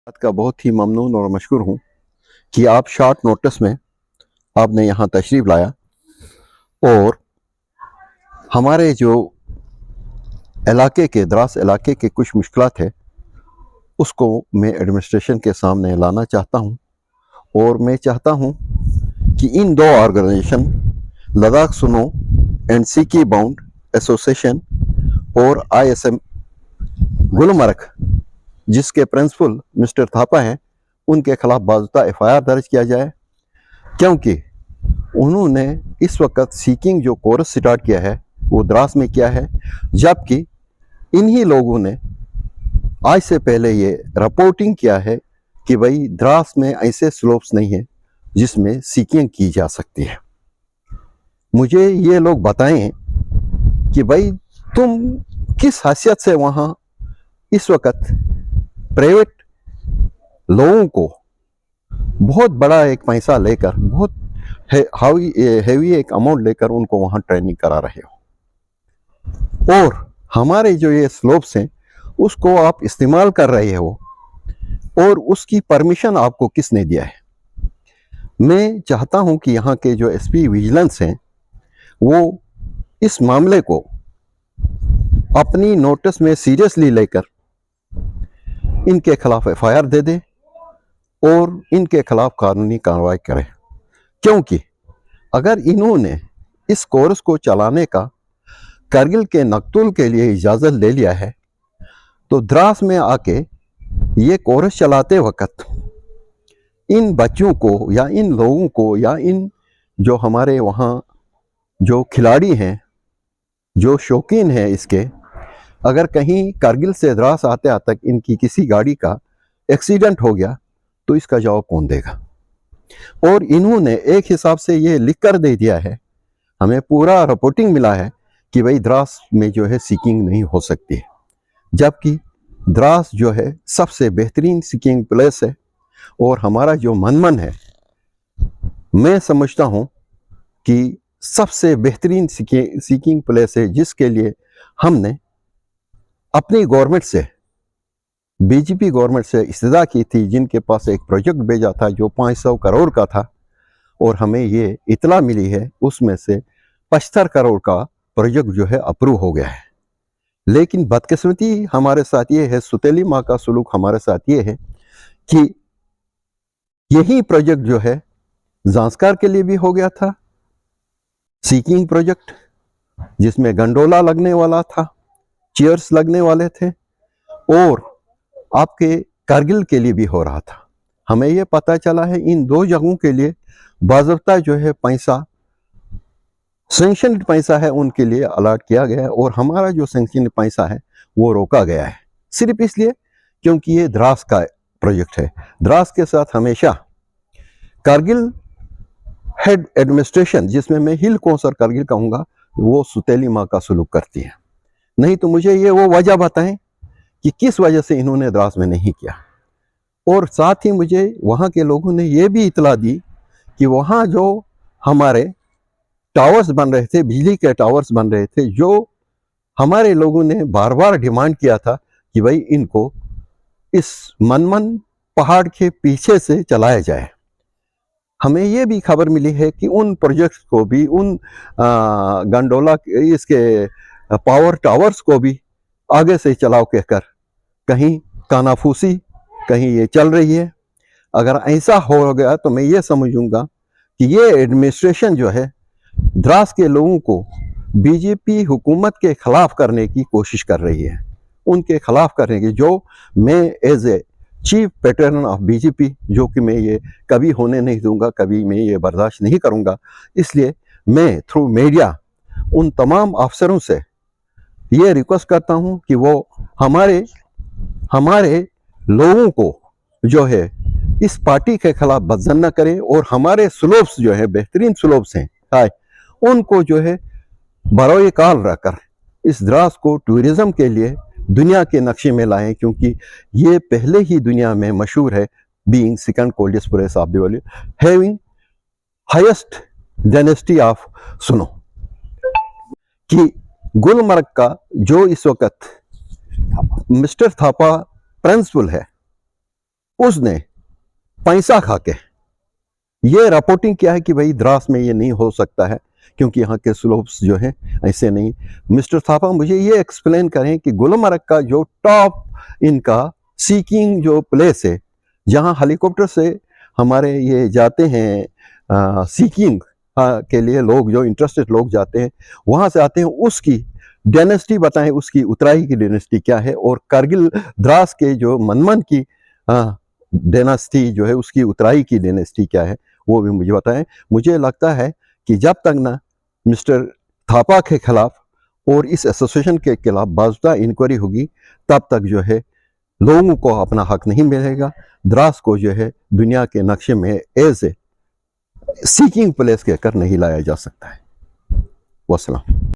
बात का बहुत ही ममनून और मशकूर हूँ कि आप शॉर्ट नोटिस में आपने यहाँ तशरीफ़ लाया और हमारे जो इलाके के द्रास इलाके के कुछ मुश्किलात है उसको मैं एडमिनिस्ट्रेशन के सामने लाना चाहता हूँ। और मैं चाहता हूँ कि इन दो ऑर्गेनाइजेशन लद्दाख सुनो एंड सीकी बाउंड एसोसिएशन और ISM गुलमर्ग जिसके प्रिंसिपल मिस्टर थापा हैं उनके खिलाफ बाजुता FIR दर्ज किया जाए, क्योंकि उन्होंने इस वक्त सीकिंग जो कोर्स स्टार्ट किया है वो द्रास में किया है, जबकि इन्हीं लोगों ने आज से पहले ये रिपोर्टिंग किया है कि भाई द्रास में ऐसे स्लोप्स नहीं है जिसमें सीकिंग की जा सकती है। मुझे ये लोग बताएं कि भाई तुम किस हैसियत से वहाँ इस वक्त प्राइवेट लोगों को बहुत बड़ा एक पैसा लेकर, बहुत हैवी एक अमाउंट लेकर उनको वहाँ ट्रेनिंग करा रहे हो, और हमारे जो ये स्लोप्स हैं उसको आप इस्तेमाल कर रहे हो, और उसकी परमिशन आपको किसने दिया है। मैं चाहता हूं कि यहाँ के जो SP विजिलेंस हैं वो इस मामले को अपनी नोटिस में सीरियसली लेकर इनके खिलाफ FIR दे दे और इनके खिलाफ कानूनी कार्रवाई करें, क्योंकि अगर इन्होंने इस कोर्स को चलाने का करगिल के नकतुल के लिए इजाज़त ले लिया है तो द्रास में आके ये कोर्स चलाते वक्त इन बच्चों को या इन लोगों को या इन जो हमारे वहाँ जो खिलाड़ी हैं, जो शौकीन हैं इसके, अगर कहीं करगिल से द्रास आते आते तक इनकी किसी गाड़ी का एक्सीडेंट हो गया तो इसका जवाब कौन देगा। और इन्होंने एक हिसाब से ये लिख कर दे दिया है, हमें पूरा रिपोर्टिंग मिला है कि भाई द्रास में जो है सीकिंग नहीं हो सकती है, जबकि द्रास जो है सबसे बेहतरीन सीकिंग प्लेस है। और हमारा जो मनमन है, मैं समझता हूँ कि सबसे बेहतरीन सीकिंग प्लेस है, जिसके लिए हमने अपनी गवर्नमेंट से, BJP गवर्नमेंट से इस्तदा की थी, जिनके पास एक प्रोजेक्ट भेजा था जो 500 करोड़ का था, और हमें ये इतला मिली है उसमें से 75 करोड़ का प्रोजेक्ट जो है अप्रूव हो गया है। लेकिन बदकिस्मती हमारे साथ ये है, सुतेली माँ का सुलूक हमारे साथ ये है कि यही प्रोजेक्ट जो है जांस्कार के लिए भी हो गया था, सीकिंग प्रोजेक्ट जिसमें गंडोला लगने वाला था, चेयर्स लगने वाले थे, और आपके कारगिल के लिए भी हो रहा था। हमें ये पता चला है इन दो जगहों के लिए बाज़ाब्ता जो है पैसा, सैंक्शनड पैसा है, उनके लिए अलॉट किया गया है, और हमारा जो सैंक्शनड पैसा है वो रोका गया है, सिर्फ इसलिए क्योंकि ये द्रास का प्रोजेक्ट है। द्रास के साथ हमेशा कारगिल हेड एडमिनिस्ट्रेशन, जिसमें मैं हिल कौंसर कारगिल कहूँगा, वो सुतेली माँ का सुलूक करती है। नहीं तो मुझे ये वो वजह बताएं कि किस वजह से इन्होंने द्रास में नहीं किया। और साथ ही मुझे वहाँ के लोगों ने ये भी इतला दी कि वहाँ जो हमारे टावर्स बन रहे थे, बिजली के टावर्स बन रहे थे, जो हमारे लोगों ने बार बार डिमांड किया था कि भाई इनको इस मनमन पहाड़ के पीछे से चलाया जाए। हमें ये भी खबर मिली है कि उन प्रोजेक्ट्स को भी, उन गंडोला इसके पावर टावर्स को भी आगे से चलाओ कहकर कहीं कानाफूसी, कहीं ये चल रही है। अगर ऐसा हो गया तो मैं ये समझूंगा कि ये एडमिनिस्ट्रेशन जो है द्रास के लोगों को BJP हुकूमत के खिलाफ करने की कोशिश कर रही है, उनके खिलाफ करने की, जो मैं as a chief patron of BJP, जो कि मैं ये कभी होने नहीं दूंगा, कभी मैं ये बर्दाश्त नहीं करूंगा। इसलिए मैं थ्रू मीडिया उन तमाम अफसरों से ये रिक्वेस्ट करता हूं कि वो हमारे लोगों को जो है इस पार्टी के खिलाफ बदजन न करें, और हमारे स्लोप्स जो है बेहतरीन स्लोप्स हैं, उनको जो है बरोए काल रखकर इस द्रास को टूरिज्म के लिए दुनिया के नक्शे में लाएं, क्योंकि ये पहले ही दुनिया में मशहूर है, being second coldest place of the world, having highest dynasty of सुनो। कि गुलमर्ग का जो इस वक्त मिस्टर थापा प्रिंसिपल है, उसने पैसा खा के ये रिपोर्टिंग किया है कि भाई द्रास में ये नहीं हो सकता है क्योंकि यहाँ के स्लोप्स जो हैं ऐसे नहीं। मिस्टर थापा मुझे ये एक्सप्लेन करें कि गुलमर्ग का जो टॉप इनका सीकिंग जो प्लेस है जहाँ हेलीकॉप्टर से हमारे ये जाते हैं सीकिंग के लिए लोग, जो इंटरेस्टेड लोग जाते हैं वहाँ से आते हैं, उसकी डायनेस्टी बताएं, उसकी उतराई की डायनेस्टी क्या है, और कारगिल द्रास के जो मनमन की डायनेस्टी जो है उसकी उतराई की डायनेस्टी क्या है वो भी मुझे बताएं। मुझे लगता है कि जब तक ना मिस्टर थापा के खिलाफ और इस एसोसिएशन के खिलाफ बाजुता इंक्वायरी होगी तब तक जो है लोगों को अपना हक नहीं मिलेगा। द्रास को जो है दुनिया के नक्शे में एज ए सीकिंग प्लेस कहकर नहीं लाया जा सकता है। वस्सलाम।